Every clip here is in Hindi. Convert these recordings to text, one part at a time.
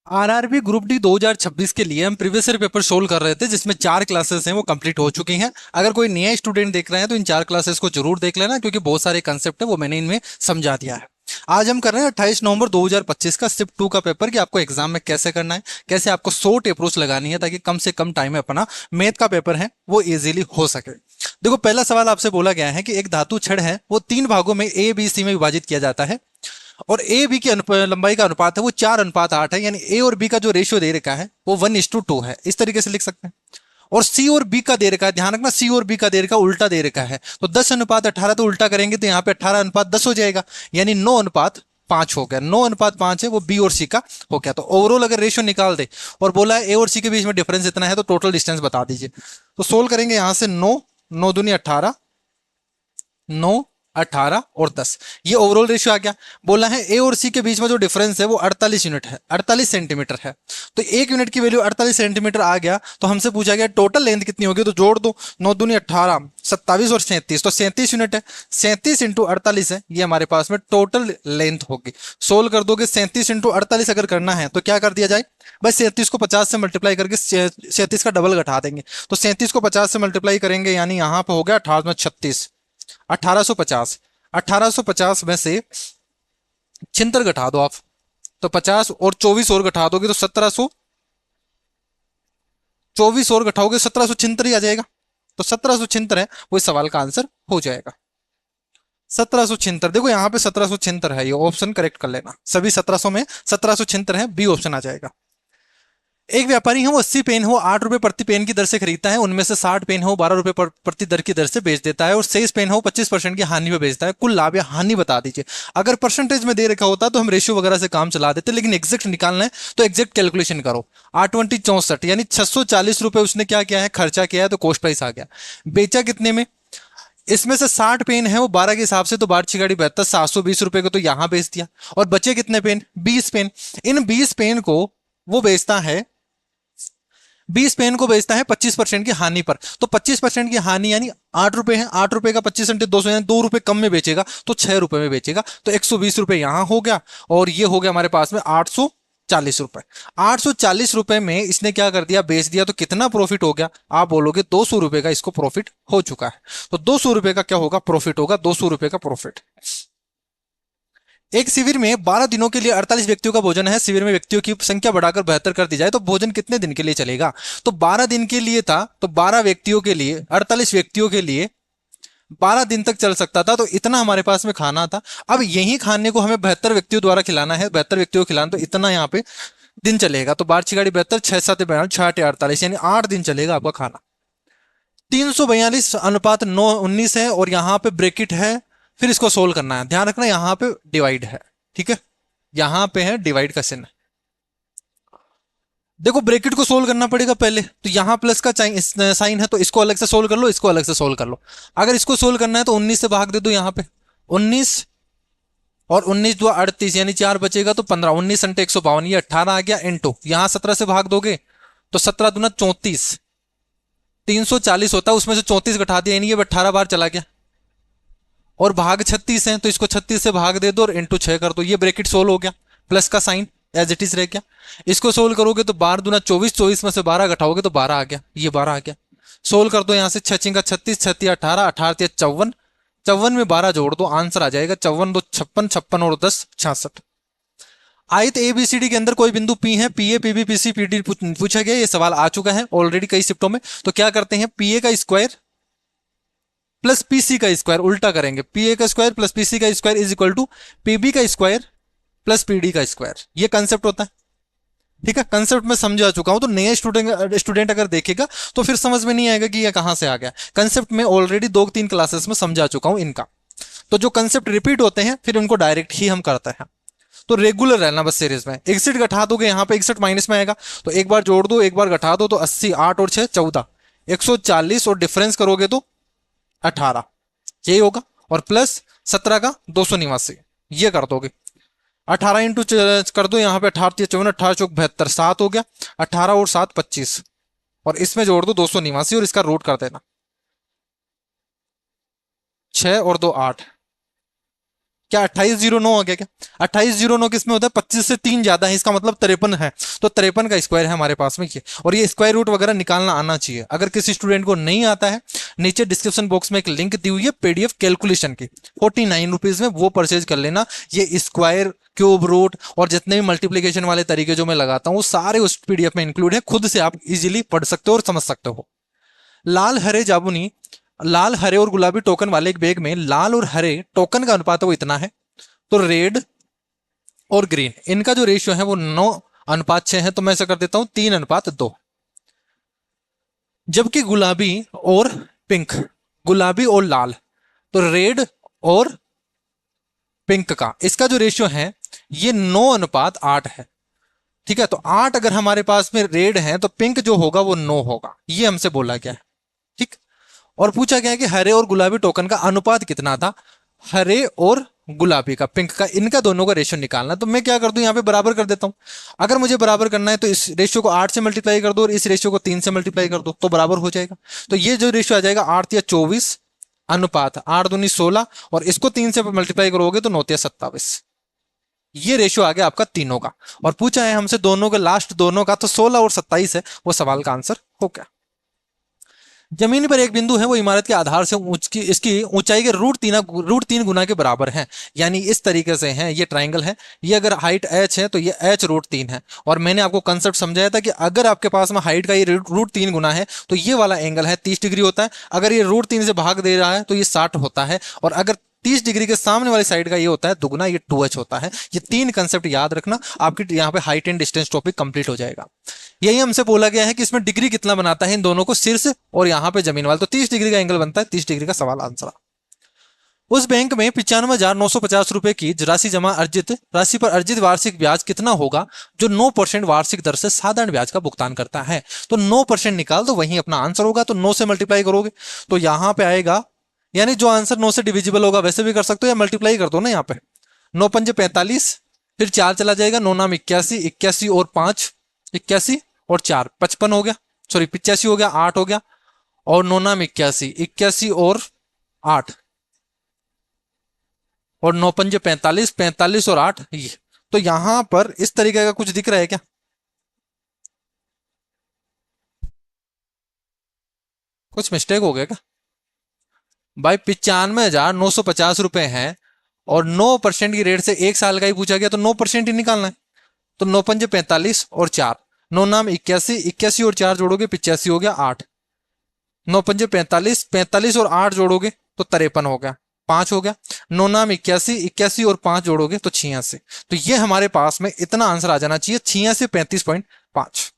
आरआरबी ग्रुप डी 2026 के लिए हम प्रीवियस ईयर पेपर सोल्व कर रहे थे, जिसमें 4 क्लासेस हैं वो कंप्लीट हो चुकी हैं। अगर कोई नया स्टूडेंट देख रहे हैं तो इन 4 क्लासेस को जरूर देख लेना, क्योंकि बहुत सारे कंसेप्ट है वो मैंने इनमें समझा दिया है। आज हम कर रहे हैं 28 नवंबर 2025 का शिफ्ट 2 का पेपर, कि आपको एग्जाम में कैसे करना है, कैसे आपको शॉर्ट अप्रोच लगानी है ताकि कम से कम टाइम में अपना मैथ का पेपर है वो इजीली हो सके। देखो, पहला सवाल आपसे बोला गया है कि एक धातु छड़ है वो 3 भागों में ए बी सी में विभाजित किया जाता है, और ए बी की लंबाई का अनुपात है वो 4:8 है, यानी ए और बी का जो रेशियो दे रखा है वो 1:2 है। इस तरीके से लिख सकते हैं। और सी और बी का दे रखा है, ध्यान रखना, सी और बी का दे रखा उल्टा दे रखा है, तो 10:18 तो उल्टा करेंगे तो यहाँ पे 18:10 हो जाएगा, यानी 9:5 हो गया। 9:5 है वो बी और सी का हो गया। तो ओवरऑल अगर रेशियो निकाल दे और बोला है ए और सी के बीच में डिफरेंस इतना है, तो टोटल डिस्टेंस बता दीजिए। तो सोल्व करेंगे यहां से 9, 9 दूनी 18, 9, 18 और 10, ये ओवरऑल रेशियो आ गया। बोला है ए और सी के बीच में जो डिफरेंस है वो 48 यूनिट है, 48 सेंटीमीटर है। तो 1 यूनिट की वैल्यू 48 सेंटीमीटर आ गया, तो हमसे पूछा गया टोटल लेंथ कितनी होगी, तो जोड़ दो, 9 दूनी 18, 27 और 37, तो 37 यूनिट है। 37 इंटू 48 है, ये हमारे पास में टोटल लेंथ होगी। सोल्व कर दोगे 37 इंटू 48 अगर करना है तो क्या कर दिया जाए, बस 37 को 50 से मल्टीप्लाई करके 37 का डबल घटा देंगे। तो 37 को 50 से मल्टीप्लाई करेंगे, यानी यहां पर हो गया 18 में 36, 1850। 1850 में से 76 घटा दो आप, तो 50, और 24 और घटा दोगे तो 1700, 24 और घटाओगे 1776 ही आ जाएगा। तो 1776 है वो इस सवाल का आंसर हो जाएगा। 1776, देखो यहाँ पे 1776 है, ये ऑप्शन करेक्ट कर लेना। सभी 1700 में 1776 है, बी ऑप्शन आ जाएगा। एक व्यापारी है वो 80 पेन हो 8 रुपए प्रति पेन की दर से खरीदता है, उनमें से 60 पेन हो 12 रुपए प्रति दर की दर से बेच देता है, और 23 पेन हो 25% की हानि पे बेचता है। कुल लाभ या हानि बता दीजिए। अगर परसेंटेज में दे रखा होता तो हम रेशियो वगैरह से काम चला देते, लेकिन एग्जैक्ट निकालना है तो एग्जैक्ट कैलकुलेशन करो। 820 64, यानी 640 रुपए उसने क्या किया है, खर्चा किया है, तो कॉस्ट प्राइस आ गया। बेचा कितने में, इसमें से 60 पेन है वो 12 के हिसाब से, तो 12×6 72, 720 रुपए को तो यहां बेच दिया। और बचे कितने पेन, 20 पेन। इन 20 पेन को वो बेचता है, 20 पेन को बेचता है 25% की हानि पर। तो 25% की हानि यानी 8 रुपए है, 8 रुपए का 25 इंटू 200 यानी 2 रुपए कम में बेचेगा, तो 6 रुपए में बेचेगा। तो 120 रुपए यहां हो गया, और ये हो गया हमारे पास में 840 रुपए। 840 रुपए में इसने क्या कर दिया, बेच दिया। तो कितना प्रॉफिट हो गया, आप बोलोगे 200 रुपए का इसको प्रॉफिट हो चुका है। तो 200 रुपए का क्या होगा, प्रॉफिट होगा, 200 रुपए का प्रॉफिट। एक शिविर में 12 दिनों के लिए 48 व्यक्तियों का भोजन है। शिविर में व्यक्तियों की संख्या बढ़ाकर 72 कर दी जाए तो भोजन कितने दिन के लिए चलेगा। तो 12 दिन के लिए था, तो 12 व्यक्तियों के लिए, 48 व्यक्तियों के लिए 12 दिन तक चल सकता था, तो इतना हमारे पास में खाना था। अब यही खाने को हमें 72 व्यक्तियों द्वारा खिलाना है, 72 व्यक्तियों को खिलाना, तो इतना यहाँ पे दिन चलेगा। तो 12×6 72, 6×7 42, 6×8 48, यानी 8 दिन चलेगा आपका खाना। 342:9:19 है, और यहां पे ब्रेकेट है। फिर इसको सोल्व करना है, ध्यान रखना यहां पे डिवाइड है, ठीक है, यहां पे है डिवाइड का चिन्ह। देखो, ब्रेकेट को सोल्व करना पड़ेगा पहले, तो यहां प्लस का साइन है, तो इसको अलग से सोल्व कर लो, इसको अलग से सोल्व कर लो। अगर इसको सोल्व करना है तो 19 से भाग दे दो यहां पे, 19, और 19×2 38, यानी 4 बचेगा, तो 15, 19×152, ये 18 आ गया। इंटू यहां 17 से भाग दोगे तो 17×2 = 34, 340 होता है, उसमें से 34 घटा दिया, यानी ये 18 बार चला गया। और भाग 36 है, तो इसको 36 से भाग दे दो और इंटू 6 कर दो, ये ब्रैकेट सोल्व हो गया। प्लस का साइन एज इट इज रह गया। इसको सोल्व करोगे तो 12×2 = 24, 24 में से 12 घटाओगे तो 12 आ गया, ये 12 आ गया। सोल्व कर दो यहां से, 6×6 = 36, 36 18, 18 54, 54 में 12 जोड़ दो, आंसर आ जाएगा 54×2 = 56, 56 और 10 = 66। आयत एबीसीडी के अंदर कोई बिंदु पी है, पीए पीबी पीसी पीडी पूछा गया, ये सवाल आ चुका है ऑलरेडी कई शिफ्टों में। तो क्या करते हैं, पीए का स्क्वायर प्लस पीसी का स्क्वायर, उल्टा करेंगे, पीए का स्क्वायर प्लस पीसी का square is equal to PB का स्क्वायर प्लस पीडी का स्क्वायर। ये कंसेप्ट होता है, ठीक है। कंसेप्ट में समझा चुका हूं, तो नए स्टूडेंट अगर देखेगा तो फिर समझ में नहीं आएगा कि ये कहां से आ गया। कंसेप्ट में ऑलरेडी 2-3 क्लासेस में समझा चुका हूं इनका। तो जो कंसेप्ट रिपीट होते हैं फिर उनको डायरेक्ट ही हम करते हैं। तो रेगुलर रहना बस सीरीज में। 61 घटा दोगे, यहां पे 61 माइनस में आएगा, तो एक बार जोड़ दो, एक बार घटा दो, तो 80, 8 और 6 14, 140, और डिफरेंस करोगे तो 18, यही होगा। और प्लस 17 का 289, ये कर दोगे। 18 इंटू कर दो यहाँ पे, 18 54, 18 चौक 72, 7 हो गया। 18 और 7 25, और इसमें जोड़ दो 289, और इसका रूट कर देना, 6 और 2 8, क्या 2809 हो गया क्या? 2809 किसमें होता है? 25 से 3 ज्यादा है, इसका मतलब 53 है। तो 53 का स्क्वायर है हमारे पास में ये, और ये स्क्वायर रूट वगैरह निकालना आना चाहिए। अगर किसी स्टूडेंट को नहीं आता है, नीचे डिस्क्रिप्शन बॉक्स में एक लिंक दी हुई है पीडीएफ कैलकुलेशन की, 49 रुपीज में, वो परचेज कर लेना। ये स्क्वायर, क्यूब रूट और जितने भी मल्टीप्लीकेशन वाले तरीके जो मैं लगाता हूँ वो सारे उस पीडीएफ में इंक्लूड है, खुद से आप इजीली पढ़ सकते हो और समझ सकते हो। लाल हरे जामुनी, लाल हरे और गुलाबी टोकन वाले एक बैग में लाल और हरे टोकन का अनुपात वो इतना है, तो रेड और ग्रीन इनका जो रेशियो है वो 9:6 है, तो मैं ऐसा कर देता हूं 3:2। जबकि गुलाबी और पिंक, गुलाबी और लाल, तो रेड और पिंक का इसका जो रेशियो है ये 9:8 है। ठीक है, तो 8 अगर हमारे पास में रेड है तो पिंक जो होगा वो 9 होगा, ये हमसे बोला गया है। ठीक, और पूछा गया है कि हरे और गुलाबी टोकन का अनुपात कितना था, हरे और गुलाबी का, पिंक का, इनका दोनों का रेशियो निकालना। तो मैं क्या कर दूं, यहाँ पे बराबर कर देता हूं। अगर मुझे बराबर करना है तो इस रेशियो को 8 से मल्टीप्लाई कर दो और इस रेशियो को 3 से मल्टीप्लाई कर दो, तो बराबर हो जाएगा। तो ये जो रेशियो आ जाएगा 8 या 24 अनुपात 8 दूनी 16, और इसको 3 से मल्टीप्लाई करोगे तो 9 या 27। ये रेशियो आ गया आपका तीनों का। और पूछा है हमसे दोनों का, लास्ट दोनों का, तो 16 और 27 है, वो सवाल का आंसर हो गया। जमीन पर एक बिंदु है, वो इमारत के आधार से इसकी ऊंचाई के √3 गुना के बराबर है। यानी इस तरीके से है, ये ट्राइंगल है, ये अगर हाइट h है तो ये h √3 है। और मैंने आपको कंसेप्ट समझाया था कि अगर आपके पास में हाइट का ये √3 गुना है तो ये वाला एंगल है 30 डिग्री होता है। अगर ये √3 से भाग दे रहा है तो ये 60 होता है, और अगर 30 डिग्री के सामने वाली साइड का ये होता है दुगुना, ये 2h होता है। ये 3 कंसेप्ट याद रखना, आपकी यहाँ पे height and distance topic complete हो जाएगा। यही हमसे बोला गया है कि इसमें डिग्री कितना बनाता है इन दोनों को, शीर्ष और यहाँ पे जमीन वाला, तो 30 डिग्री का एंगल बनता है। 30 डिग्री का सवाल आंसर। उस बैंक में 95,950 रुपए की राशि पर अर्जित वार्षिक ब्याज कितना होगा जो 9% वार्षिक दर से साधारण ब्याज का भुगतान करता है। तो 9% निकाल दो, वही अपना आंसर होगा। तो 9 से मल्टीप्लाई करोगे तो यहां पे आएगा, यानी जो आंसर 9 से डिविजिबल होगा वैसे भी कर सकते हो, या मल्टीप्लाई कर दो ना यहाँ पे। 9 पंजे 45, फिर 4 चला जाएगा, 9 नाम 81, 81 और 5 81 और 4 55 हो गया, सॉरी 85 हो गया, 8 हो गया, और 9 नाम 81, 81 और 8, और 9 पंजे 45, 45 और 8 ये। तो यहां पर इस तरीके का कुछ दिख रहा है क्या? कुछ मिस्टेक हो गया क्या भाई? 95,950 रुपए है और 9% की रेट से 1 साल का ही पूछा गया, तो 9% ही निकालना है। तो 9 पंजे 45 और 4, 9 नाम 81, 81 और 4 जोड़ोगे 85 हो गया, 8, 9 पंजे 45, 45 और 8 जोड़ोगे तो 53 हो गया, 5 हो गया, 9 नाम 81, 81 और 5 जोड़ोगे तो 86। तो ये हमारे पास में इतना आंसर आ जाना चाहिए, 86 35.5।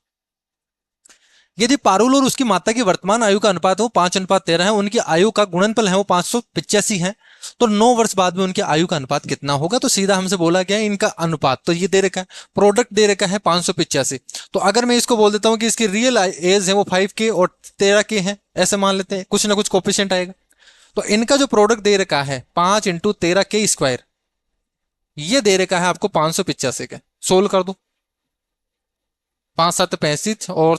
यदि पारुल और उसकी माता की वर्तमान आयु का अनुपात हो 5:13 है, उनकी आयु का गुणनफल है वो 585 है, तो 9 वर्ष बाद में उनकी आयु का अनुपात कितना होगा? तो सीधा हमसे बोला गया है इनका अनुपात, तो ये दे रखा है, प्रोडक्ट दे रखा है 585। तो अगर मैं इसको बोल देता हूं कि इसकी रियल एज है वो 5K और 13K है, ऐसे मान लेते हैं, कुछ ना कुछ कोफिशिएंट आएगा। तो इनका जो प्रोडक्ट दे रखा है 5 × 13K², ये दे रखा है आपको 585 का। सोल्व कर दो, 5 7 65 और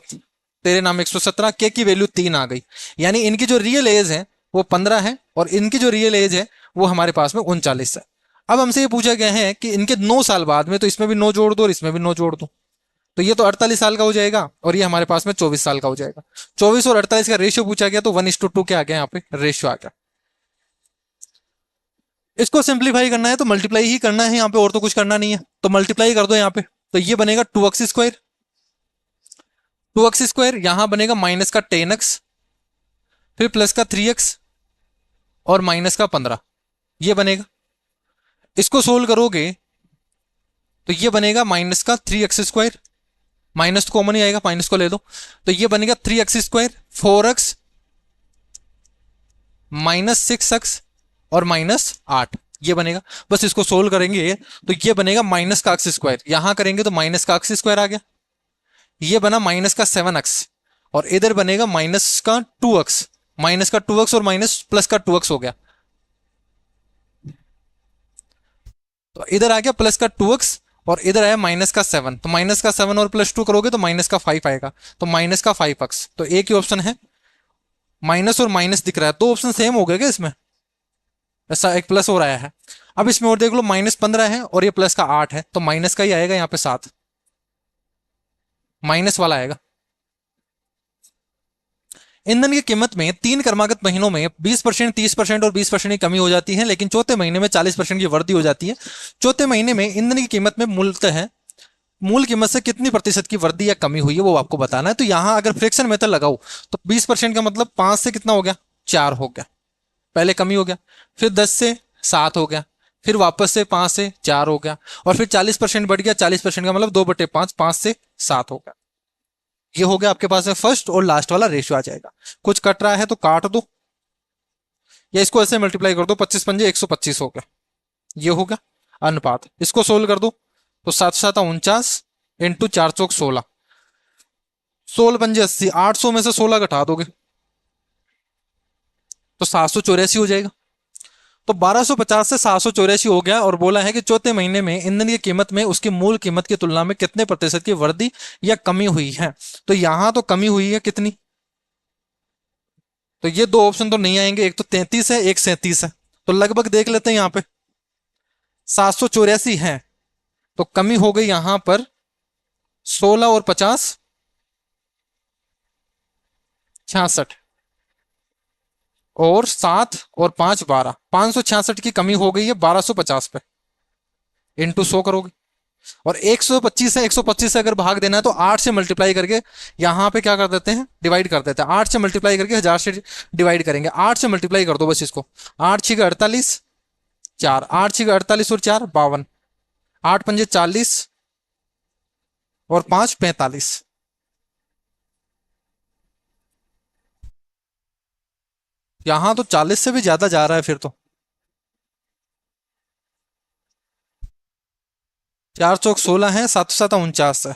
तेरे नाम 117, के की वैल्यू 3 आ गई। यानी इनकी जो रियल एज है वो 15 है और इनकी जो रियल एज है वो हमारे पास में 39 है। अब हमसे ये पूछा गया है कि इनके 9 साल बाद में, तो इसमें भी 9 जोड़ दो और इसमें भी 9 जोड़ दो, तो ये तो 48 साल का हो जाएगा और ये हमारे पास में 24 साल का हो जाएगा। 24 और 48 का रेशियो पूछा गया, तो 1:2 क्या आ गया यहाँ पे रेशियो आ गया। इसको सिंप्लीफाई करना है तो मल्टीप्लाई ही करना है यहाँ पे, और तो कुछ करना नहीं है। तो मल्टीप्लाई कर दो यहाँ पे, तो ये बनेगा 2x², 2x² यहां बनेगा माइनस का 10x, फिर प्लस का 3x और माइनस का 15, ये बनेगा। इसको सोल्व करोगे तो ये बनेगा माइनस का 3x², माइनस तो कॉमन ही आएगा, माइनस को ले लो, तो ये बनेगा 3x², 4x माइनस 6x और माइनस 8, ये बनेगा। बस इसको सोल्व करेंगे तो ये बनेगा माइनस का x², यहां करेंगे तो माइनस का x² आ गया, ये बना माइनस का 7x और इधर बनेगा माइनस का 2x, माइनस का 2x और माइनस प्लस का 2x हो गया, तो इधर आ गया प्लस का 2x और इधर आया माइनस का 7, तो माइनस का 7 और प्लस 2 करोगे तो माइनस का 5 आएगा, तो माइनस का 5x। तो एक ही ऑप्शन है, माइनस और माइनस दिख रहा है, दो ऑप्शन सेम हो गए क्या इसमें? ऐसा एक प्लस और आया है। अब इसमें और देख लो, -15 है और ये प्लस का 8 है, तो माइनस का ही आएगा यहाँ पे 7, माइनस वाला आएगा। ईंधन की कीमत में 3 क्रमागत महीनों में 20%, 30% और 20% की कमी हो जाती है, लेकिन चौथे महीने में 40% की वृद्धि हो जाती है। चौथे महीने में ईंधन की कीमत में मूलतः मूल कीमत से कितनी प्रतिशत की वृद्धि या कमी हुई है वो आपको बताना है। तो यहां अगर फ्रैक्शन मेथड लगाओ तो 20% का मतलब 5 से कितना हो गया, 4 हो गया, पहले कमी हो गया, फिर 10 से 7 हो गया, फिर वापस से 5 से 4 हो गया, और फिर 40% बढ़ गया, 40% का मतलब 2/5, 5 से 7 हो गया। ये हो गया आपके पास में फर्स्ट और लास्ट वाला रेशियो आ जाएगा। कुछ कट रहा है तो काट दो, या इसको ऐसे मल्टीप्लाई कर दो, 25 पंजे 125 हो गया, ये हो गया अनुपात। इसको सोल्व कर दो तो 7×7 = 49 इंटू 4×4 = 16, 16 पंजे 80, 800 में से 16 घटा दोगे तो 784 हो जाएगा। तो 1250 से 784 हो गया, और बोला है कि चौथे महीने में ईंधन की कीमत में उसकी मूल कीमत की तुलना में कितने प्रतिशत की वृद्धि या कमी हुई है। तो यहां तो कमी हुई है कितनी, तो ये दो ऑप्शन तो नहीं आएंगे, एक तो 33 है, एक 37 है, तो लगभग देख लेते हैं। यहां पे 784 है, तो कमी हो गई यहां पर 16 और 50 66, और 7 और 5 12, 566 की कमी हो गई है 1250 पे, इंटू 100 करोगे। और 125 है, 125 से अगर भाग देना है तो 8 से मल्टीप्लाई करके यहां पे क्या कर देते हैं, डिवाइड कर देते हैं। 8 से मल्टीप्लाई करके 1000 से डिवाइड करेंगे, 8 से मल्टीप्लाई कर दो बस इसको, 8 6 48, 4, 8 6 48 और 4 52, 8 पंजे 40 और 5 45। यहां तो 40 से भी ज्यादा जा रहा है फिर तो। 4×4 = 16 है, 7×7 = 49 है,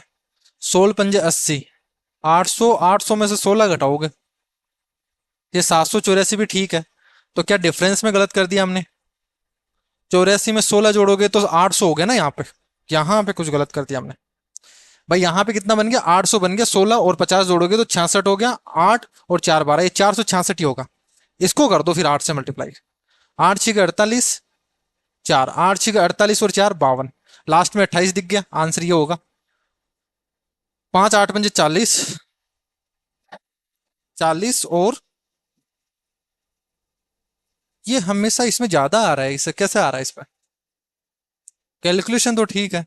16 पंजे 80, 800, 800 में से 16 घटाओगे, ये 784 भी ठीक है। तो क्या डिफरेंस में गलत कर दिया हमने, 84 में 16 जोड़ोगे तो 800 हो गया ना, यहाँ पे कुछ गलत कर दिया हमने भाई। यहाँ पे कितना बन गया, 800 बन गया, 16 और 50 जोड़ोगे तो 66 हो गया, 8 और 4 12, ये 466 ही होगा। इसको कर दो फिर 8 से मल्टीप्लाई, 8 6 48, 4, 8 6 48 और 4 52, लास्ट में 28 दिख गया, आंसर ये होगा। 5 8 पंजे 40, 40 और ये हमेशा इसमें ज्यादा आ रहा है, इससे कैसे आ रहा है इस पर, कैलकुलेशन तो ठीक है।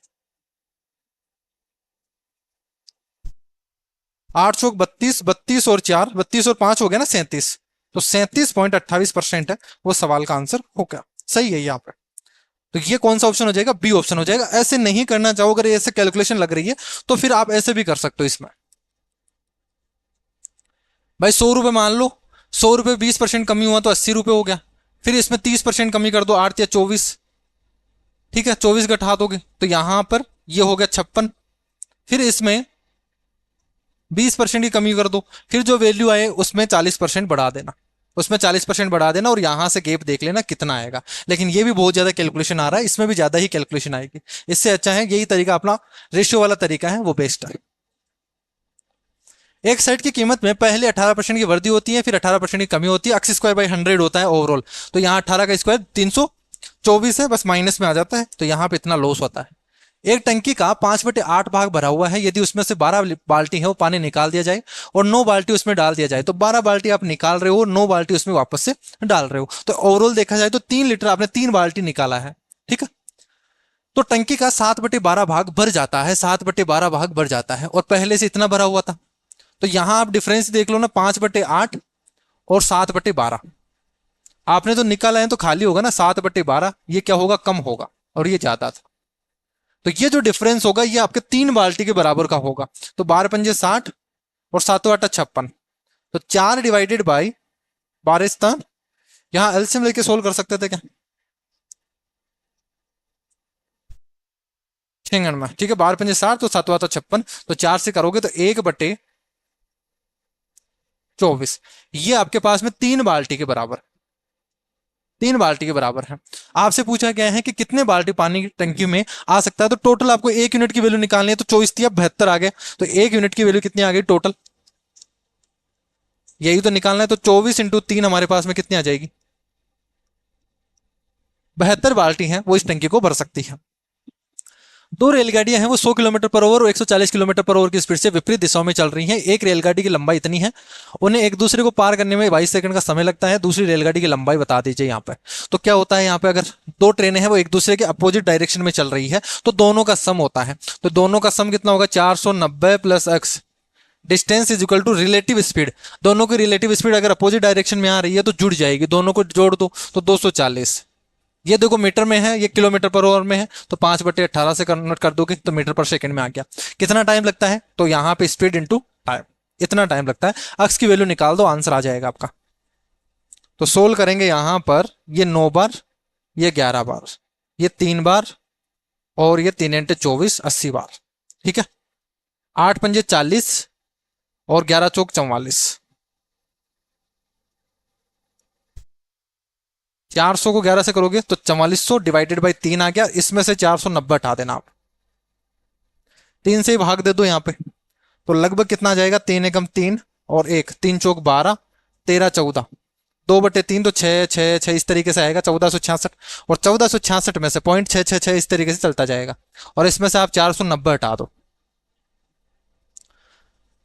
832, 32 और 4, 32 और 5 हो गया ना 37, तो 37.28% है वो सवाल का आंसर हो गया। सही है यहाँ पे। तो ये कौन सा ऑप्शन हो जाएगा, बी ऑप्शन हो जाएगा। ऐसे नहीं करना चाहो, अगर ऐसे कैलकुलेशन लग रही है तो फिर आप ऐसे भी कर सकते हो इसमें। भाई 100 रुपए मान लो, 100 रुपए 20% कमी हुआ तो 80 रुपए हो गया, फिर इसमें 30% कमी कर दो, 8 या 24, ठीक है, 24 घटा दोगे तो यहां पर ये हो गया 56, फिर इसमें 20% की कमी कर दो, फिर जो वैल्यू आए उसमें 40% बढ़ा देना, उसमें 40% बढ़ा देना, और यहां से गैप देख लेना कितना आएगा। लेकिन ये भी बहुत ज्यादा कैलकुलेशन आ रहा है, इसमें भी ज्यादा ही कैलकुलेशन आएगी। इससे अच्छा है यही तरीका, अपना रेशियो वाला तरीका है, वो बेस्ट है। एक साइड की कीमत में पहले 18% की वृद्धि होती है, फिर 18% की कमी होती है, x स्क्वायर बाई 100 होता है ओवरऑल। तो यहाँ 18 का स्क्वायर 324 है, बस माइनस में आ जाता है, तो यहाँ पे इतना लॉस होता है। एक टंकी का 5/8 भाग भरा हुआ है, यदि उसमें से 12 बाल्टी है वो पानी निकाल दिया जाए और 9 बाल्टी उसमें डाल दिया जाए, तो 12 बाल्टी आप निकाल रहे हो, 9 बाल्टी उसमें वापस से डाल रहे हो, तो ओवरऑल देखा जाए तो 3 लीटर आपने 3 बाल्टी निकाला है, ठीक है। तो टंकी का 7/12 भाग भर जाता है, 7/12 भाग भर जाता है, और पहले से इतना भरा हुआ था। तो यहां आप डिफरेंस देख लो ना, 5/8 और 7/12, आपने तो निकाला है तो खाली होगा ना, 7/12, ये क्या होगा, कम होगा, और ये ज्यादा था। तो ये जो डिफरेंस होगा ये आपके 3 बाल्टी के बराबर का होगा। तो 12 पंजे 60 और 7 8 56, तो 4 डिवाइडेड बाई 12, यहां एलसीएम लेके सोल्व कर सकते थे क्या, 6 में, ठीक है, 12 पंजे 60 तो 7 8 56, तो 4 से करोगे तो 1/24, ये आपके पास में 3 बाल्टी के बराबर, 3 बाल्टी के बराबर है। आपसे पूछा गया है कि कितने बाल्टी पानी की टंकी में आ सकता है, तो टोटल आपको 1 यूनिट की वैल्यू निकालनी है, तो 24 थी, अब 72 आ गए, तो 1 यूनिट की वैल्यू कितनी आ गई टोटल, यही तो निकालना है। तो 24 × 3 हमारे पास में कितनी आ जाएगी, 72 बाल्टी हैं वो इस टंकी को भर सकती है। दो रेलगाड़ियां हैं वो 100 किलोमीटर पर आवर और 140 किलोमीटर पर आवर की स्पीड से विपरीत दिशाओं में चल रही हैं। एक रेलगाड़ी की लंबाई इतनी है, उन्हें एक दूसरे को पार करने में 22 सेकंड का समय लगता है। दूसरी रेलगाड़ी की लंबाई बता दीजिए यहाँ पे। तो क्या होता है यहाँ पे, अगर दो ट्रेनें हैं वो एक दूसरे के अपोजिट डायरेक्शन में चल रही है तो दोनों का सम होता है। तो दोनों का सम कितना होगा, 490 plus x distance is equal to relative speed. दोनों की रिलेटिव स्पीड अगर अपोजिट डायरेक्शन में आ रही है तो जुड़ जाएगी, दोनों को जोड़ दो तो 240। ये देखो मीटर में है, ये किलोमीटर पर आवर में है, तो 5/18 से कन्वर्ट कर दोगे तो मीटर पर सेकंड में आ गया। कितना टाइम लगता है, तो यहाँ पे स्पीड इंटू टाइम, इतना टाइम लगता है। अक्स की वैल्यू निकाल दो, आंसर आ जाएगा आपका। तो सोल्व करेंगे यहां पर, ये 9 बार, ये 11 बार, ये 3 बार, और ये 3 × 24 80 बार। ठीक है, 8 पंजे 40 और 11 चौक 44। 400 को 11 से करोगे तो 4400 डिवाइडेड बाई 3 आ गया। इसमें से 490 हटा देना आप, 3 से ही भाग दे दो यहाँ पे, तो लगभग कितना आ जाएगा, 3 एकम 3 और 1, 3 चौक 12, 13 14, 2/3 तो 6 6 6 इस तरीके से आएगा 1466। और 1466 में से 0.666 इस तरीके से चलता जाएगा, और इसमें से आप 490 हटा दो।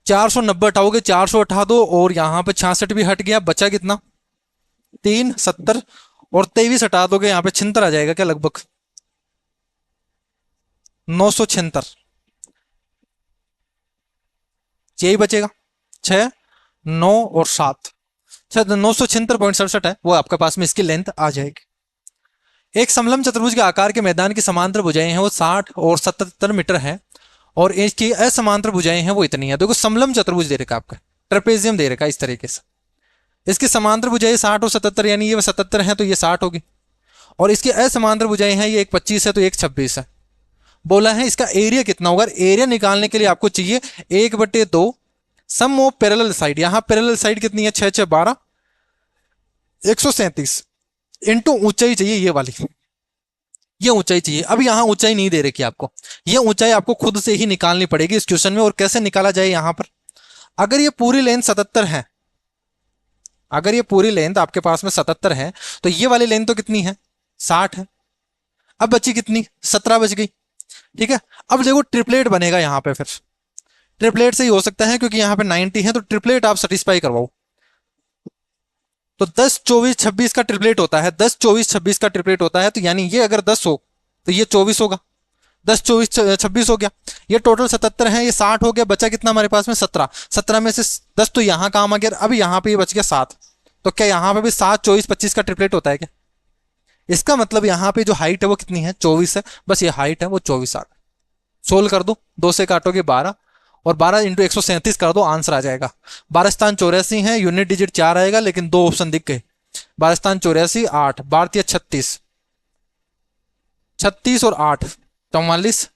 490 हटाओगे, 400 हटा दो, और यहां पे 66 भी हट गया, बचा कितना 3 70, और 23 हटा दोगे यहां पे 76 आ जाएगा क्या, लगभग 976। यही बचेगा, 6 9 और 7, 976.67 है वो आपके पास में, इसकी लेंथ आ जाएगी। एक समलम चतुर्भुज के आकार के मैदान की समांतर भुजाएं हैं वो 60 और 77 मीटर है, और इसकी असमांतर भुजाएं हैं वो इतनी है। देखो समलम चतुर्भुज दे रखा आपका, ट्रेपेजियम दे रखा इस तरीके से, इसकी समांतर भुजाएं 60 और 77, यानी ये 77 है तो ये 60 होगी, और इसकी असमांतर भुजाएं हैं ये एक 25 है तो एक 26 है। बोला है इसका एरिया कितना होगा, एरिया निकालने के लिए आपको चाहिए 1/2 सम ऑफ पैरेलल साइड। यहां पैरेलल साइड कितनी है, 6 6 12 137 इंटू ऊंचाई चाहिए ये वाली, ये ऊंचाई चाहिए। अब यहां ऊंचाई नहीं दे रखी आपको, ये ऊंचाई आपको खुद से ही निकालनी पड़ेगी इस क्वेश्चन में। और कैसे निकाला जाए, यहां पर अगर ये पूरी लेंथ 77 है, अगर ये पूरी लेंथ आपके पास में 77 है तो ये वाली लेंथ तो कितनी है 60 है। अब बची कितनी, 17 बच गई। ठीक है, अब देखो ट्रिपलेट बनेगा यहां पे, फिर ट्रिपलेट से ही हो सकता है क्योंकि यहां पे 90 है, तो ट्रिपलेट आप सेटिस्फाई करवाओ। तो 10 24 26 का ट्रिपलेट होता है, 10 24 26 का ट्रिपलेट होता है, तो यानी ये अगर 10 हो तो ये 24 होगा, 10 24 26 हो गया। ये टोटल 77 है, ये 60 हो गया, बचा कितना हमारे पास में 17, 17 में से 10 तो यहां काम आ गया, अब यहां पे ये बच गया 7। तो क्या यहां पे भी 7 24 25 का ट्रिपलेट होता है क्या, इसका मतलब यहां पे जो हाइट है वो कितनी है 24 है, बस ये हाइट है वो 24 आ गई। सोल्व कर दो, 2 से काटोगे 12, और 12 इंटू 137 कर दो, आंसर आ जाएगा। 12 स्थान 84 है, यूनिट डिजिट 4 आएगा, लेकिन 2 ऑप्शन दिख गए। 12 स्थान 84 8, 12 36, 36 और 8 44,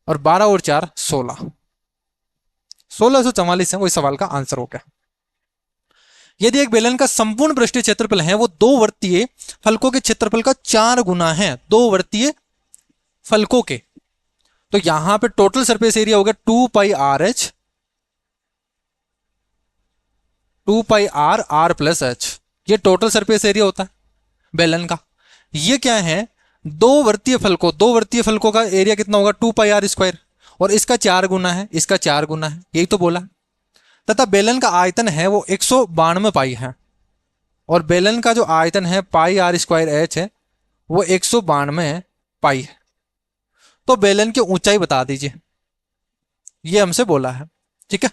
और 12 और 4 16, 1644 है वो इस सवाल का आंसर हो गया। यदि एक बेलन का संपूर्ण पृष्ठीय क्षेत्रफल है वो दो वर्तीय फलकों के क्षेत्रफल का 4 गुना है, दो वर्तीय फलकों के, तो यहां पे टोटल सरफेस एरिया होगा 2πRH, 2πR प्लस H, ये टोटल सरफेस एरिया होता है बेलन का। ये क्या है, दो वर्तीय फलकों का एरिया कितना होगा 2πR², और इसका 4 गुना है, इसका 4 गुना है, यही तो बोला। तथा बेलन का आयतन है वो 192 पाई है, और बेलन का जो आयतन है πR²H है वो 192 पाई है। तो बेलन की ऊंचाई बता दीजिए, ये हमसे बोला है। ठीक है,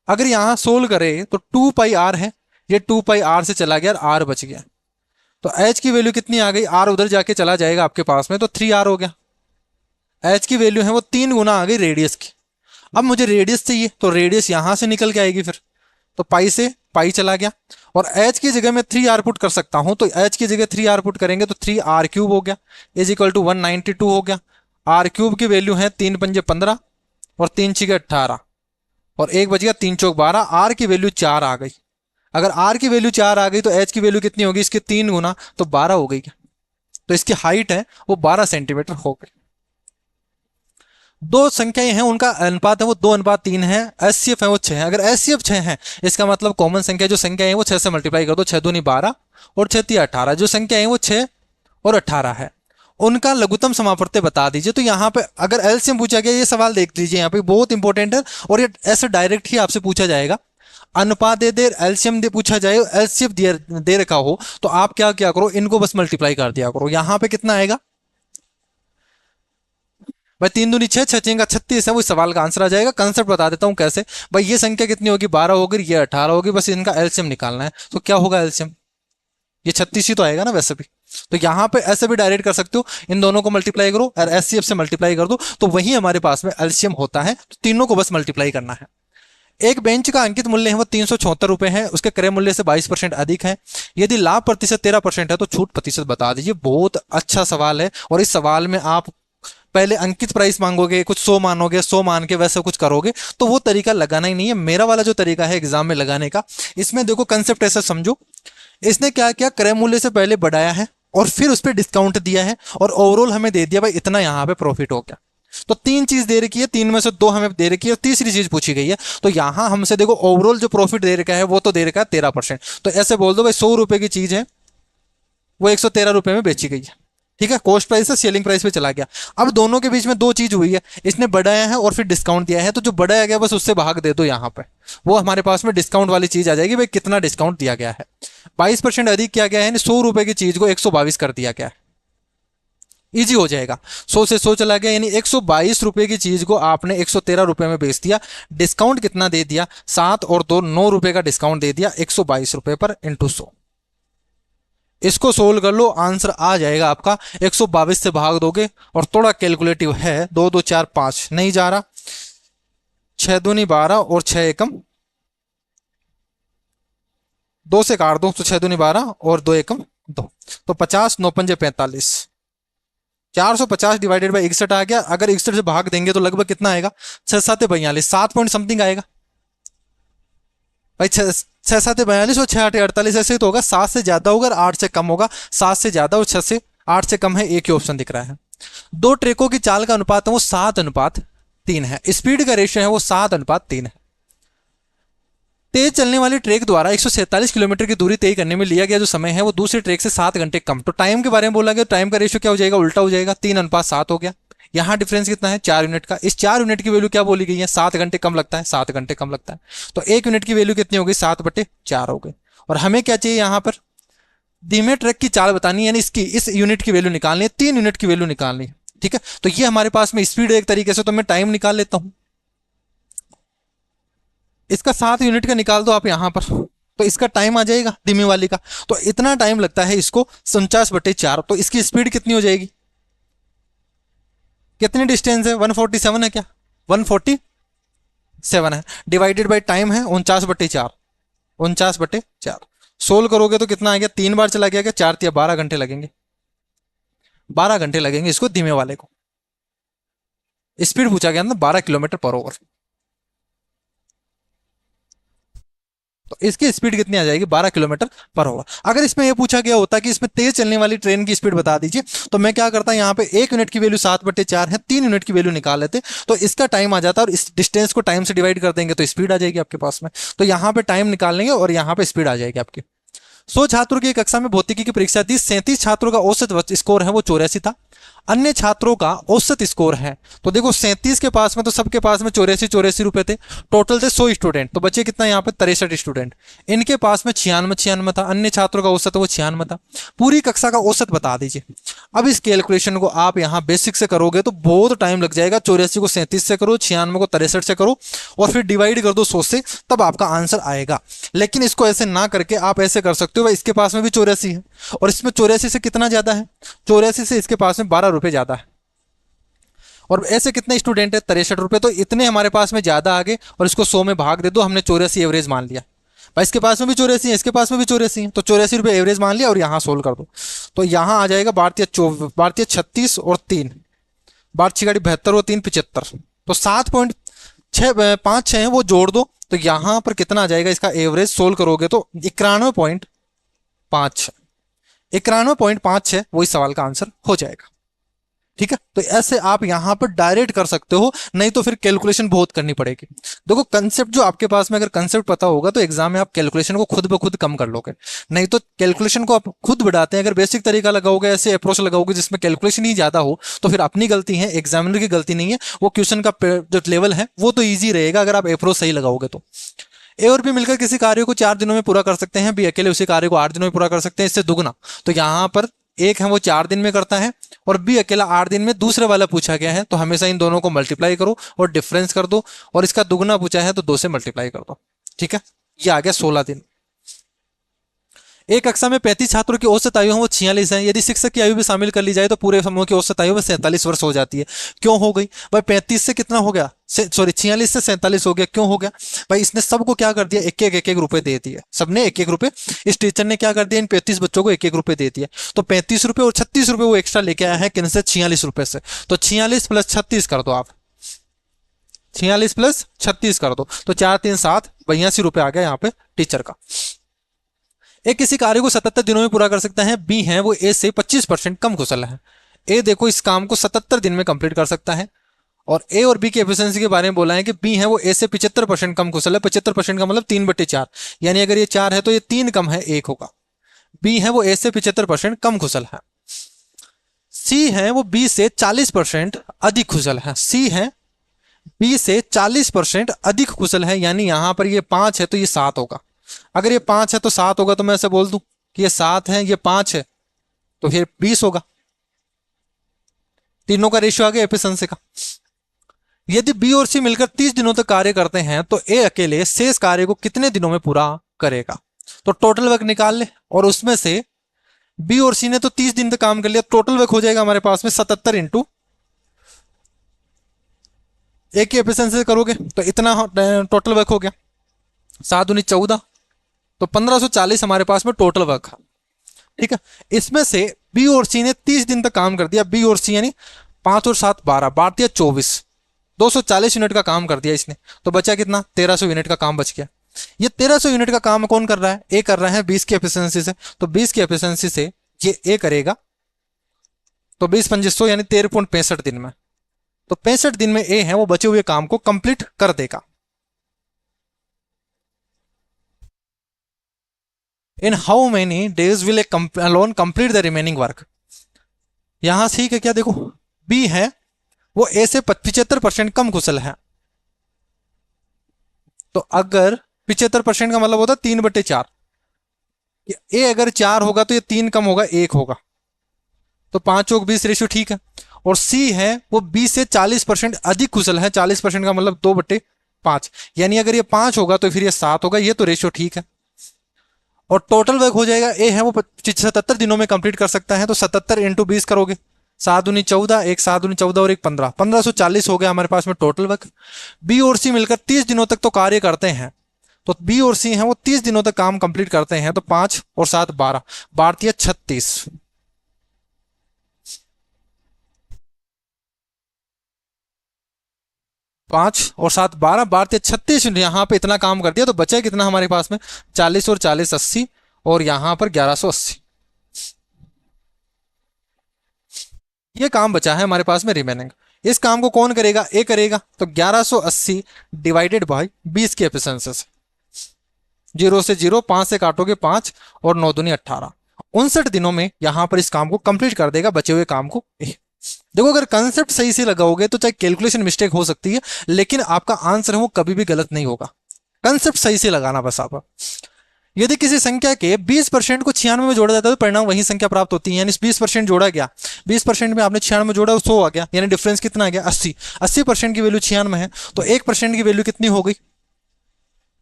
अगर यहां सोल्व करें तो 2πR है, ये 2πR से चला गया, R बच गया, तो H की वैल्यू कितनी आ गई, R उधर जाके चला जाएगा आपके पास में, तो 3R हो गया। H की वैल्यू है वो 3 गुना आ गई रेडियस की। अब मुझे रेडियस चाहिए, तो रेडियस यहां से निकल के आएगी फिर, तो पाई से पाई चला गया, और H की जगह मैं 3R पुट कर सकता हूं, तो H की जगह 3R पुट करेंगे तो 3R³ हो गया, इज इक्वल टू 192 हो गया। R³ की वैल्यू है 3 पंजे 15 और 3 छीके 18, और एक बच गया 3 चौक 12, R की वैल्यू 4 आ गई। अगर R की वैल्यू 4 आ गई तो H की वैल्यू कितनी होगी, इसके 3 गुना, तो 12 हो गई क्या, तो इसकी हाइट है वो 12 सेंटीमीटर हो गई। दो संख्याएं हैं, उनका अनुपात है वो 2:3 है, एचसीएफ है वो 6 है। अगर एचसीएफ 6 है, इसका मतलब कॉमन संख्या जो संख्या है वो 6 से मल्टीप्लाई कर दो, 6 दूनी 12 और 6 तिया 18। जो संख्या है वो 6 और 18 है, उनका लघुत्तम समापवर्त्य बता दीजिए। तो यहाँ पे अगर एलसीएम पूछा गया, ये सवाल देख लीजिए, यहाँ पे बहुत इंपॉर्टेंट है और ये ऐसे डायरेक्ट ही आपसे पूछा जाएगा। अनुपात दे दे, एलसीएम दे पूछा जाए, एलसीएफ दे रखा हो, तो आप क्या क्या करो, इनको बस मल्टीप्लाई कर दिया करो। यहाँ पे कितना आएगा भाई, 3 दूनी 6, 6 का 36 है, वो सवाल का आंसर आ जाएगा। कंसेप्ट बता देता हूँ कैसे। भाई ये संख्या कितनी होगी, 12 होगी, ये 18 होगी, बस इनका एलसीएम निकालना है। तो क्या होगा एलसीएम, ये 36 ही तो आएगा ना वैसे भी। तो यहाँ पे ऐसे भी डायरेक्ट कर सकते हो, इन दोनों को मल्टीप्लाई करो और एचसीएफ से मल्टीप्लाई कर दो, तो वही हमारे पास में एलसीएम होता है। तो तीनों को बस मल्टीप्लाई करना है। एक बेंच का अंकित मूल्य है वो 376 रुपए है, उसके क्रय मूल्य से 22% अधिक है। यदि लाभ प्रतिशत 13% है तो छूट प्रतिशत बता दीजिए। बहुत अच्छा सवाल है और इस सवाल में आप पहले अंकित प्राइस मांगोगे, कुछ 100 मानोगे, 100 मान के वैसे कुछ करोगे, तो वो तरीका लगाना ही नहीं है। मेरा वाला जो तरीका है एग्जाम में लगाने का, इसमें देखो कंसेप्ट ऐसा समझो, इसने क्या किया, क्रय मूल्य से पहले बढ़ाया है और फिर उस पर डिस्काउंट दिया है और ओवरऑल हमें दे दिया भाई इतना यहाँ पे प्रॉफिट हो गया। तो तीन चीज दे रखी है, तीन में से दो हमें दे रखी है और तीसरी चीज पूछी गई है। तो यहां हमसे देखो ओवरऑल जो प्रॉफिट दे रखा है वो तो दे रखा है 13%। तो ऐसे बोल दो भाई 100 रुपए की चीज है वो 113 रुपए में बेची गई है। ठीक है, कॉस्ट प्राइस से सेलिंग प्राइस पे चला गया। अब दोनों के बीच में दो चीज हुई है, इसने बढ़ाया है और फिर डिस्काउंट दिया है। तो जो बढ़ाया गया बस उससे भाग दे दो यहाँ पे, वो हमारे पास में डिस्काउंट वाली चीज आ जाएगी। भाई कितना डिस्काउंट दिया गया है, 22% अधिक किया गया है, 100 रुपए की चीज को 122 कर दिया गया है। इजी हो जाएगा, 100 से 100 चला गया, यानी 122 रुपए की चीज को आपने 113 रुपए में बेच दिया। डिस्काउंट कितना दे दिया, 7 और 2 9 रुपए का डिस्काउंट दे दिया 122 रुपए पर इंटू 100। इसको सोल्व कर लो, आंसर आ जाएगा आपका। 122 से भाग दोगे और थोड़ा कैलकुलेटिव है, 2 2 4 5 नहीं जा रहा, 6 दूनी 12 और 6 एकम 2 से काट दो, तो 6 दूनी 12 और 2 एकम 2, तो 50 9 पंजे 45, 450 डिवाइडेड बाई 61 आ गया। अगर 61 से भाग देंगे तो लगभग कितना आएगा, 6 7 42, 7 पॉइंट समथिंग आएगा भाई। 6 7 42 और 6 8 48 ऐसे ही तो होगा। 7 से ज्यादा होगा और 8 से कम होगा, 7 से ज्यादा और 6 से 8 से कम है, एक ही ऑप्शन दिख रहा है। दो ट्रेकों की चाल का अनुपात है वो 7:3 है, स्पीड का रेशियो है वो 7:3 है। तेज चलने वाली ट्रेक द्वारा 147 किलोमीटर की दूरी तय करने में लिया गया जो समय है वो दूसरी ट्रेक से 7 घंटे कम। तो टाइम के बारे में बोला गया, टाइम का रेशियो क्या हो जाएगा, उल्टा हो जाएगा, 3:7 हो गया। यहाँ डिफरेंस कितना है, 4 यूनिट का। इस 4 यूनिट की वैल्यू क्या बोली गई है, 7 घंटे कम लगता है, 7 घंटे कम लगता है। तो 1 यूनिट की वैल्यू कितनी होगी, 7/4 हो गई। और हमें क्या चाहिए यहाँ पर, धीमे ट्रैक की चाल बतानी है, यानी इसकी इस यूनिट की वैल्यू निकालनी है, 3 यूनिट की वैल्यू निकालनी है। ठीक है, तो ये हमारे पास में स्पीड है एक तरीके से, तो मैं टाइम निकाल लेता हूं। इसका 7 यूनिट का निकाल दो आप यहां पर, तो इसका टाइम आ जाएगा धीमी वाली का। तो इतना टाइम लगता है इसको 49/4। तो इसकी स्पीड कितनी हो जाएगी, कितनी डिस्टेंस है, 147 है क्या, 147 है, डिवाइडेड बाई टाइम है 49/4, 49/4। सोल्व करोगे तो कितना आ गया, 3 बार चला गया, 4 या 12 घंटे लगेंगे, 12 घंटे लगेंगे इसको धीमे वाले को। स्पीड पूछा गया ना 12 किलोमीटर पर आवर, तो इसकी स्पीड कितनी आ जाएगी, 12 किलोमीटर पर आवर। अगर इसमें यह पूछा गया होता कि इसमें तेज चलने वाली ट्रेन की स्पीड बता दीजिए, तो मैं क्या करता, यहाँ पे 1 यूनिट की वैल्यू 7/4 है, 3 यूनिट की वैल्यू निकाल लेते, तो इसका टाइम आ जाता और इस डिस्टेंस को टाइम से डिवाइड कर देंगे तो स्पीड आ जाएगी आपके पास में। तो यहाँ पे टाइम निकाल लेंगे और यहाँ पे स्पीड आ जाएगी आपकी। 100 छात्रों की कक्षा में भौतिकी की परीक्षा थी, 37 छात्रों का औसत स्कोर है वो 84 था, अन्य छात्रों का औसत स्कोर है, तो देखो 37 के पास में तो सबके पास में 84 रुपए थे, टोटल थे 100 स्टूडेंट, तो बच्चे कितना यहाँ पे 63 स्टूडेंट, इनके पास में 96 था, अन्य छात्रों का औसत वो 96 था। पूरी कक्षा का औसत बता दीजिए। अब इस कैलकुलेशन को आप यहाँ बेसिक से करोगे तो बहुत टाइम लग जाएगा। 84 को 37 से करो, 96 को 63 से करो और फिर डिवाइड कर दो 100 से, तब आपका आंसर आएगा। लेकिन इसको ऐसे ना करके आप ऐसे कर सकते हो, भाई इसके पास में भी 84 है और इसमें 84 से कितना ज्यादा है, 84 से इसके पास में 12 रुपए ज्यादा है, और ऐसे कितने स्टूडेंट है 63 रुपए, तो इतने हमारे पास में ज्यादा आ गए और इसको 100 में भाग दे दो, हमने 84 एवरेज मान लिया। भाई इसके पास में भी 84 है, इसके पास में भी 84 है, तो 84 रुपए एवरेज मान लिया और यहाँ सोल्व कर दो। तो यहाँ आ जाएगा 12 36 और 3 12 गाड़ी 72 और 3 75, तो 7.56 है वो जोड़ दो, तो यहाँ पर कितना आ जाएगा इसका एवरेज, सोल्व करोगे तो 91.5, 91.5 वही सवाल का आंसर हो जाएगा। ठीक है, तो ऐसे आप यहां पर डायरेक्ट कर सकते हो, नहीं तो फिर कैलकुलेशन बहुत करनी पड़ेगी। देखो कंसेप्ट जो आपके पास में अगर कंसेप्ट पता होगा तो एग्जाम में आप कैलकुलेशन को खुद ब खुद कम कर लोगे, नहीं तो कैलकुलेशन को आप खुद बढ़ाते हैं। अगर बेसिक तरीका लगाओगे, ऐसे अप्रोच लगाओगे जिसमें कैलकुलेशन ही ज्यादा हो, तो फिर अपनी गलती है, एग्जामिनर की गलती नहीं है। वो क्वेश्चन का जो लेवल है वो तो ईजी रहेगा अगर आप अप्रोच सही लगाओगे तो। ए और बी मिलकर किसी कार्य को 4 दिनों में पूरा कर सकते हैं, बी अकेले उसी कार्य को 8 दिनों में पूरा कर सकते हैं, इससे दुगना। तो यहां पर एक है वो 4 दिन में करता है और बी अकेला 8 दिन में दूसरे वाला पूछा गया है, तो हमेशा इन दोनों को मल्टीप्लाई करो और डिफरेंस कर दो, और इसका दुगना पूछा है तो 2 से मल्टीप्लाई कर दो। ठीक है, ये आ गया 16 दिन। एक कक्षा में 35 छात्रों की औसत आयु है वो 46 है। यदि शिक्षक की आयु भी शामिल कर ली जाए तो पूरे समूह की औसत आयु 47 वर्ष हो जाती है। क्यों हो गई भाई? 35 से कितना हो गया, सॉरी 46 से 47 हो गया। क्यों हो गया भाई? इसने सबको क्या कर दिया, एक एक रुपए दे दिए, सबने एक एक रुपए। इस टीचर ने क्या कर दिया, इन 35 बच्चों को एक एक रुपए दे दिया। तो 35 रुपए और 36 रुपए वो एक्स्ट्रा लेके आया है, किन से? 46 रुपए से। तो 46 प्लस 36 कर दो आप, 46 प्लस 36 कर दो, तो 4 3 7 82 रुपए आ गया यहाँ पे टीचर का। ए किसी कार्य को 77 दिनों में पूरा कर सकता है, बी है वो ए से 25% कम कुशल है। ए देखो इस काम को 77 दिन में कंप्लीट कर सकता है, और ए और बी की एफिशिएंसी के बारे में बोला है कि बी है वो ए से 75% कम कुशल है। 75% का मतलब 3/4, यानी अगर ये 4 है तो ये 3 कम है, 1 होगा। बी है वो ए से 75% कम कुशल है। सी है वो बी से 40% अधिक कुशल है। सी है बी से 40% अधिक कुशल है, यानी यहां पर ये 5 है तो ये 7 होगा। अगर ये 5 है तो 7 होगा, तो मैं ऐसे बोल दूं कि ये 7 है ये 5 है तो फिर 20 होगा। तीनों का रेशियो आ गया एफिशिएंसी का। यदि बी और सी मिलकर 30 दिनों तक कार्य करते हैं तो ए अकेले शेष कार्य को कितने दिनों में पूरा करेगा? तो टोटल वर्क निकाल ले, और उसमें से बी और सी ने तो 30 दिन तक काम कर लिया, टोटल वर्क हो जाएगा हमारे पास में 77 इंटू ए की एफिशिएंसी से करोगे तो इतना टोटल वर्क हो गया, 7 दूनी 14, तो 1540 हमारे पास में टोटल वर्क है। ठीक है, इसमें से बी और सी ने 30 दिन तक काम कर दिया, बी और सी यानी 5 और 7 12, 12 24, 240 यूनिट का काम कर दिया इसने, तो बचा कितना? 1300 यूनिट का काम बच गया। ये 1300 यूनिट का काम कौन कर रहा है? ए कर रहा है 20 की एफिशिएंसी से, तो 20 की एफिशिएंसी से ये ए करेगा, तो 20 2500 यानी 13.65 दिन में। तो 65 दिन में ए है वो बचे हुए काम को कंप्लीट कर देगा। In how many days will A loan complete the remaining work? यहां ठीक है क्या? देखो बी है वो ए से 75% कम कुशल है, तो अगर 75% का मतलब होता है 3/4, ए अगर 4 होगा तो ये 3 कम होगा, 1 होगा, तो 5 और 20 रेशियो ठीक है। और सी है वो बी से 40% अधिक कुशल है, 40% का मतलब 2/5, यानी अगर ये 5 होगा तो फिर ये 7 होगा, ये तो रेशियो ठीक है। और टोटल वर्क हो जाएगा, ए है वो 77 दिनों में कंप्लीट कर सकता है, तो 77 इंटू 20 करोगे, 7 दूनी 14, एक 7 दूनी 14 और एक 15, 1540 हो गया हमारे पास में टोटल वर्क। बी और सी मिलकर 30 दिनों तक तो कार्य करते हैं, तो बी और सी हैं वो 30 दिनों तक काम कंप्लीट करते हैं, तो 5 और 7 12, 12 36, 5 और 7 12, 12 36, यहां पे इतना काम कर दिया, तो बचा कितना हमारे पास में? 40 और 40 80, और यहां पर 1180, ये काम बचा है हमारे पास में रिमेनिंग। इस काम को कौन करेगा? ए करेगा, तो 1180 डिवाइडेड बाई 20 की एफिशिएंसी से, 0 से 0, 5 से काटोगे 5 और 9 दूनी 18, 59 दिनों में यहां पर इस काम को कंप्लीट कर देगा, बचे हुए काम को ए। देखो अगर कंसेप्ट सही से लगाओगे तो चाहे कैलकुलेशन मिस्टेक हो सकती है, लेकिन आपका आंसर है वो कभी भी गलत नहीं होगा। कंसेप्ट सही से लगाना बस आप। यदि किसी संख्या के 20% को 96 में जोड़ा जाता है तो परिणाम वही संख्या प्राप्त होती है, यानी 20% जोड़ा गया, 20% में आपने 96 में जोड़ा, 100 आ गया, यानी डिफरेंस कितना आ गया? 80। 80% की वैल्यू 96 है, तो 1% की वैल्यू कितनी हो गई?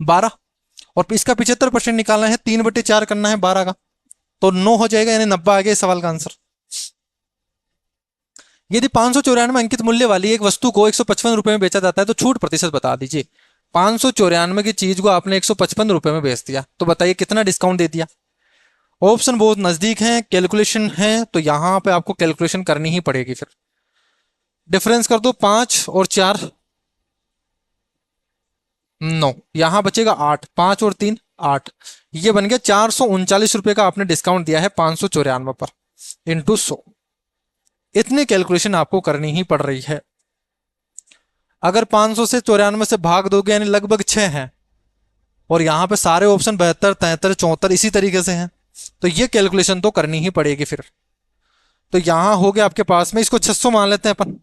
12। और इसका 75% निकालना है, 3/4 करना है 12 का, तो 9 हो जाएगा, यानी 90 आ गया इस सवाल का आंसर। यदि 594 अंकित मूल्य वाली एक वस्तु को 155 रुपए में बेचा जाता है तो छूट प्रतिशत बता दीजिए। 594 की चीज को आपने 155 रुपए में बेच दिया, तो बताइए कितना डिस्काउंट दे दिया? ऑप्शन बहुत नजदीक है, कैलकुलेशन है, तो यहां पे आपको कैलकुलेशन करनी ही पड़ेगी। फिर डिफरेंस कर दो, 5 और 4 9, यहां बचेगा 8, 5 और 3 8, ये बन गया 439 रुपए का आपने डिस्काउंट दिया है 594 पर, इंटू 100। इतनी कैलकुलेशन आपको करनी ही पड़ रही है। अगर 500 से 94 से भाग दोगे यानी लगभग 6 है, और यहां पे सारे ऑप्शन 72, 73, 74 इसी तरीके से हैं, तो ये कैलकुलेशन तो करनी ही पड़ेगी फिर। तो यहां हो गया आपके पास में, इसको 600 मान लेते हैं अपन,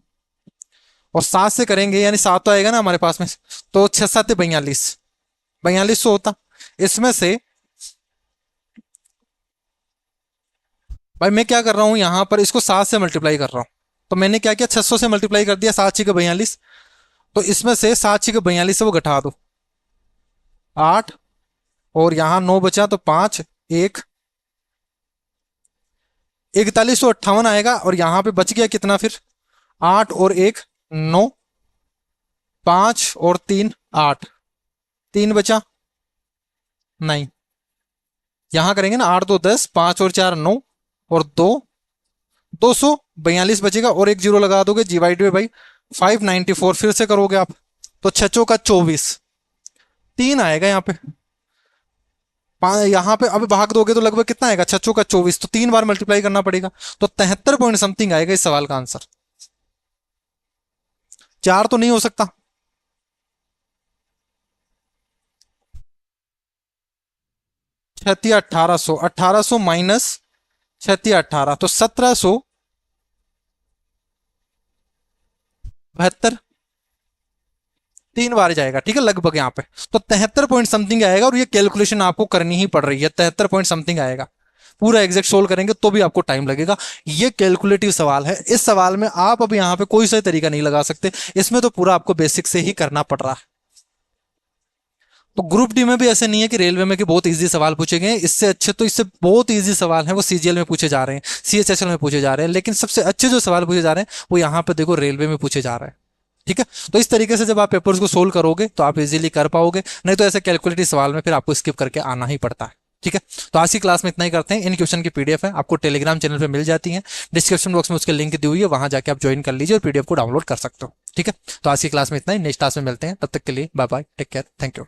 और 7 से करेंगे यानी 7 तो आएगा ना हमारे पास में, तो 6 7 42, 4200 होता। इसमें से भाई मैं क्या कर रहा हूं, यहां पर इसको 7 से मल्टीप्लाई कर रहा हूं, तो मैंने क्या किया 600 से मल्टीप्लाई कर दिया, 7 6 42, तो इसमें से 7 6 42 से वो घटा दो 8, और यहां 9 बचा तो 5 1 4158 आएगा, और यहां पे बच गया कितना फिर, 8 और 1 9, 5 और 3 8, 3 बचा 9, यहां करेंगे ना 8 2 10, 5 और 4 9, और 2 242 बचेगा, और एक जीरो लगा दोगे डिवाइड बाई 594, फिर से करोगे आप तो 6 का 24, 3 आएगा यहाँ पे। यहाँ पे अब भाग दोगे तो लगभग कितना आएगा, 6 का 24, तो 3 बार मल्टीप्लाई करना पड़ेगा, तो 73 पॉइंट समथिंग आएगा इस सवाल का आंसर। 4 तो नहीं हो सकता, 36 1800, 1800 माइनस 36 18, तो 1772, 3 बार जाएगा, ठीक है लगभग यहाँ पे, तो 73 पॉइंट समथिंग आएगा, और ये कैलकुलेशन आपको करनी ही पड़ रही है, 73 पॉइंट समथिंग आएगा। पूरा एग्जैक्ट सोल्व करेंगे तो भी आपको टाइम लगेगा। ये कैलकुलेटिव सवाल है, इस सवाल में आप अब यहाँ पे कोई सा तरीका नहीं लगा सकते, इसमें तो पूरा आपको बेसिक से ही करना पड़ रहा है। तो ग्रुप डी में भी ऐसे नहीं है कि रेलवे में कि बहुत इजी सवाल पूछे गए, इससे अच्छे तो इससे बहुत इजी सवाल हैं वो सीजीएल में पूछे जा रहे हैं, सीएचएसएल में पूछे जा रहे हैं, लेकिन सबसे अच्छे जो सवाल पूछे जा रहे हैं वो यहाँ पे देखो रेलवे में पूछे जा रहे हैं। ठीक है, तो इस तरीके से जब आप पेपर्स को सोल्व करोगे तो आप इजीली कर पाओगे, नहीं तो ऐसे कैलकुलेटिव सवाल में फिर आपको स्किप करके आना ही पड़ता है। ठीक है, तो आज की क्लास में इतना ही करते हैं। इन क्वेश्चन की पीडीएफ है आपको टेलीग्राम चैनल पे मिल जाती है, डिस्क्रिप्शन बॉक्स में उसके लिंक दी हुई है, वहां जाके आप ज्वाइन कर लीजिए और पीडीएफ को डाउनलोड कर सकते हो। ठीक है, तो आज की क्लास में इतना ही, नेक्स्ट क्लास में मिलते हैं, तब तक के लिए bye bye, take care, thank you.